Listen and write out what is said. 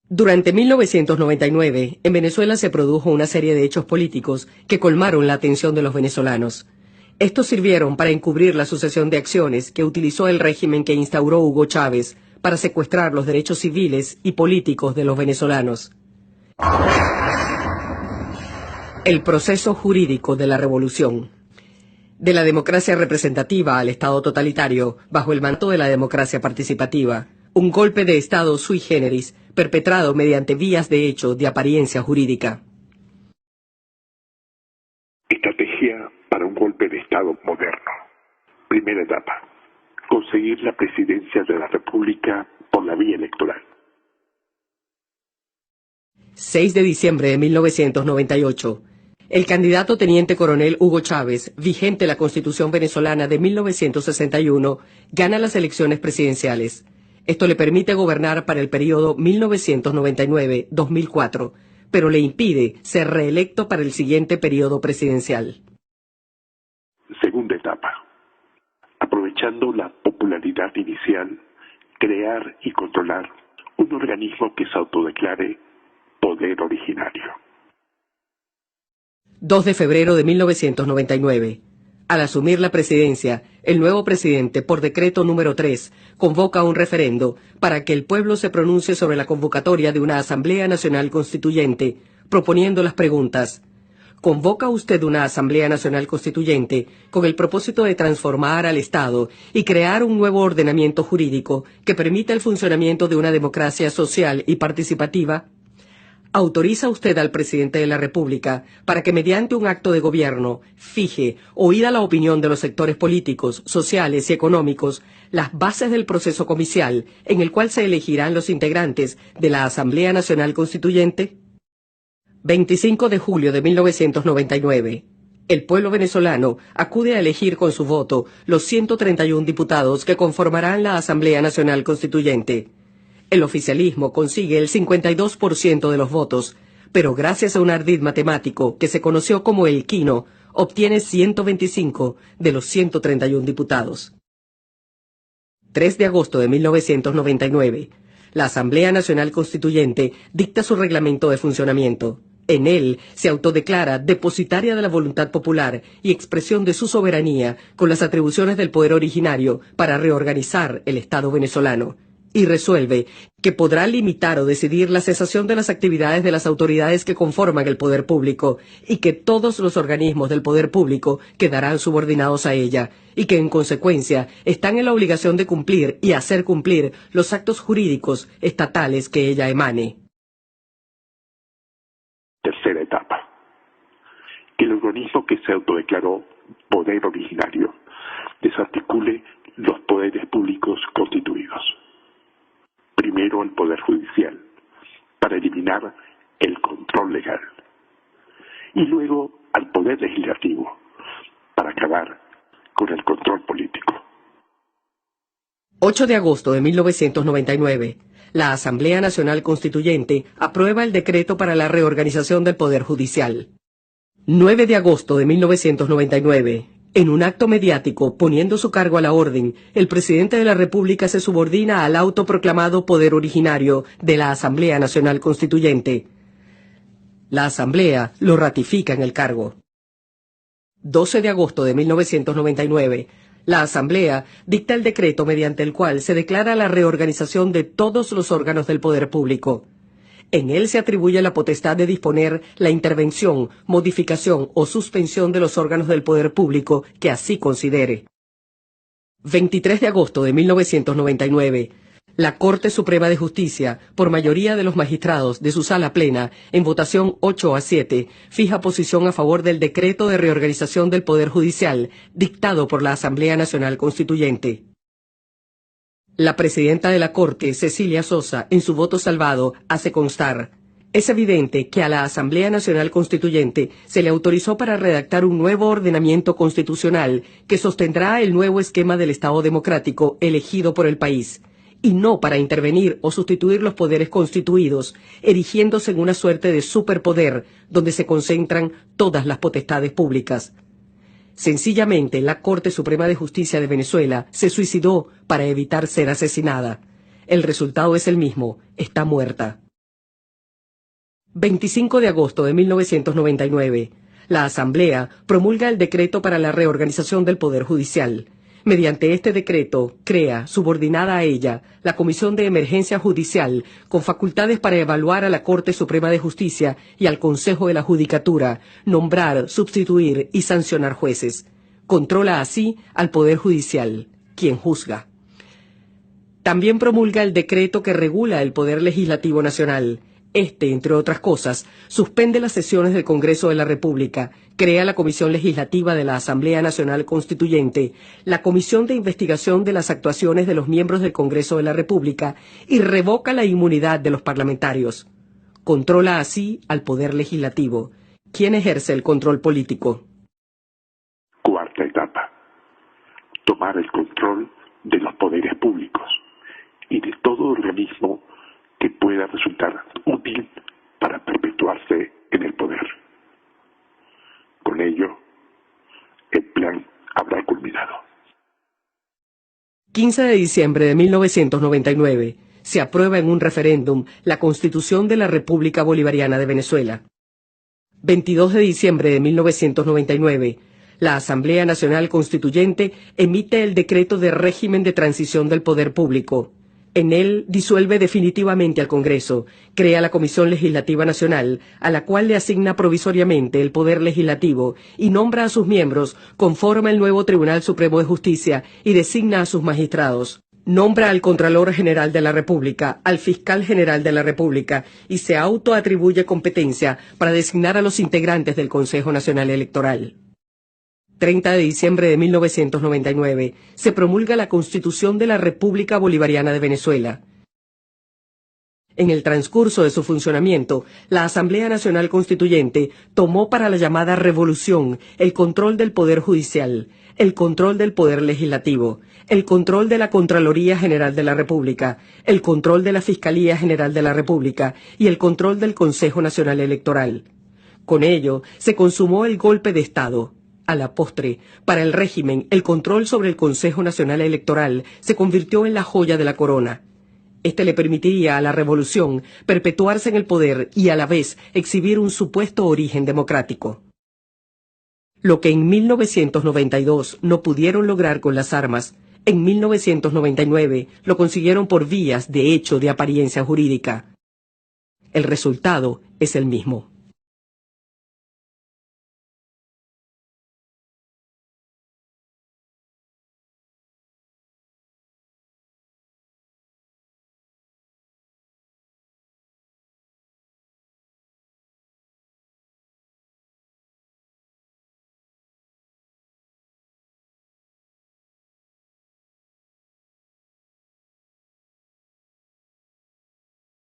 Durante 1999, en Venezuela se produjo una serie de hechos políticos que colmaron la atención de los venezolanos. Estos sirvieron para encubrir la sucesión de acciones que utilizó el régimen que instauró Hugo Chávez para secuestrar los derechos civiles y políticos de los venezolanos. El proceso jurídico de la revolución. De la democracia representativa al Estado totalitario, bajo el manto de la democracia participativa, un golpe de Estado sui generis, perpetrado mediante vías de hecho de apariencia jurídica. Estrategia para un golpe de Estado moderno. Primera etapa. Conseguir la presidencia de la República por la vía electoral. 6 de diciembre de 1998. El candidato teniente coronel Hugo Chávez, vigente la Constitución venezolana de 1961, gana las elecciones presidenciales. Esto le permite gobernar para el periodo 1999-2004, pero le impide ser reelecto para el siguiente periodo presidencial. Segunda etapa. Aprovechando la popularidad inicial, crear y controlar un organismo que se autodeclare poder originario. 2 de febrero de 1999. Al asumir la presidencia, el nuevo presidente, por decreto número 3, convoca un referendo para que el pueblo se pronuncie sobre la convocatoria de una Asamblea Nacional Constituyente, proponiendo las preguntas: ¿convoca usted una Asamblea Nacional Constituyente con el propósito de transformar al Estado y crear un nuevo ordenamiento jurídico que permita el funcionamiento de una democracia social y participativa? ¿Autoriza usted al presidente de la República para que mediante un acto de gobierno fije, oída la opinión de los sectores políticos, sociales y económicos, las bases del proceso comicial en el cual se elegirán los integrantes de la Asamblea Nacional Constituyente? 25 de julio de 1999. El pueblo venezolano acude a elegir con su voto los 131 diputados que conformarán la Asamblea Nacional Constituyente. El oficialismo consigue el 52% de los votos, pero gracias a un ardid matemático que se conoció como el quino, obtiene 125 de los 131 diputados. 3 de agosto de 1999. La Asamblea Nacional Constituyente dicta su reglamento de funcionamiento. En él se autodeclara depositaria de la voluntad popular y expresión de su soberanía con las atribuciones del poder originario para reorganizar el Estado venezolano. Y resuelve que podrá limitar o decidir la cesación de las actividades de las autoridades que conforman el poder público y que todos los organismos del poder público quedarán subordinados a ella y que en consecuencia están en la obligación de cumplir y hacer cumplir los actos jurídicos estatales que ella emane. Tercera etapa. Que el organismo que se autodeclaró poder originario desarticule los poderes públicos constituidos. Primero el Poder Judicial, para eliminar el control legal, y luego al Poder Legislativo, para acabar con el control político. 8 de agosto de 1999. La Asamblea Nacional Constituyente aprueba el decreto para la reorganización del Poder Judicial. 9 de agosto de 1999. En un acto mediático, poniendo su cargo a la orden, el presidente de la República se subordina al autoproclamado poder originario de la Asamblea Nacional Constituyente. La Asamblea lo ratifica en el cargo. 12 de agosto de 1999. La Asamblea dicta el decreto mediante el cual se declara la reorganización de todos los órganos del poder público. En él se atribuye la potestad de disponer la intervención, modificación o suspensión de los órganos del poder público que así considere. 23 de agosto de 1999. La Corte Suprema de Justicia, por mayoría de los magistrados de su sala plena, en votación 8-7, fija posición a favor del decreto de reorganización del Poder Judicial, dictado por la Asamblea Nacional Constituyente. La presidenta de la Corte, Cecilia Sosa, en su voto salvado, hace constar: es evidente que a la Asamblea Nacional Constituyente se le autorizó para redactar un nuevo ordenamiento constitucional que sostendrá el nuevo esquema del Estado democrático elegido por el país, y no para intervenir o sustituir los poderes constituidos, erigiéndose en una suerte de superpoder donde se concentran todas las potestades públicas. Sencillamente, la Corte Suprema de Justicia de Venezuela se suicidó para evitar ser asesinada. El resultado es el mismo: está muerta. 25 de agosto de 1999. La Asamblea promulga el decreto para la reorganización del Poder Judicial. Mediante este decreto, crea, subordinada a ella, la Comisión de Emergencia Judicial, con facultades para evaluar a la Corte Suprema de Justicia y al Consejo de la Judicatura, nombrar, sustituir y sancionar jueces. Controla así al Poder Judicial, quien juzga. También promulga el decreto que regula el Poder Legislativo Nacional. Este, entre otras cosas, suspende las sesiones del Congreso de la República, crea la Comisión Legislativa de la Asamblea Nacional Constituyente, la Comisión de Investigación de las actuaciones de los miembros del Congreso de la República y revoca la inmunidad de los parlamentarios. Controla así al Poder Legislativo, quien ejerce el control político. Cuarta etapa. Tomar el control de los poderes públicos y de todo organismo que pueda resultar útil para perpetuarse en el poder. Con ello, el plan habrá culminado. 15 de diciembre de 1999. Se aprueba en un referéndum la Constitución de la República Bolivariana de Venezuela. 22 de diciembre de 1999. La Asamblea Nacional Constituyente emite el decreto de régimen de transición del poder público. En él disuelve definitivamente al Congreso, crea la Comisión Legislativa Nacional, a la cual le asigna provisoriamente el Poder Legislativo y nombra a sus miembros, conforma el nuevo Tribunal Supremo de Justicia y designa a sus magistrados. Nombra al Contralor General de la República, al Fiscal General de la República y se autoatribuye competencia para designar a los integrantes del Consejo Nacional Electoral. 30 de diciembre de 1999, se promulga la Constitución de la República Bolivariana de Venezuela. En el transcurso de su funcionamiento, la Asamblea Nacional Constituyente tomó para la llamada revolución el control del Poder Judicial, el control del Poder Legislativo, el control de la Contraloría General de la República, el control de la Fiscalía General de la República y el control del Consejo Nacional Electoral. Con ello, se consumó el golpe de Estado. A la postre, para el régimen, el control sobre el Consejo Nacional Electoral se convirtió en la joya de la corona. Este le permitiría a la revolución perpetuarse en el poder y a la vez exhibir un supuesto origen democrático. Lo que en 1992 no pudieron lograr con las armas, en 1999 lo consiguieron por vías de hecho de apariencia jurídica. El resultado es el mismo.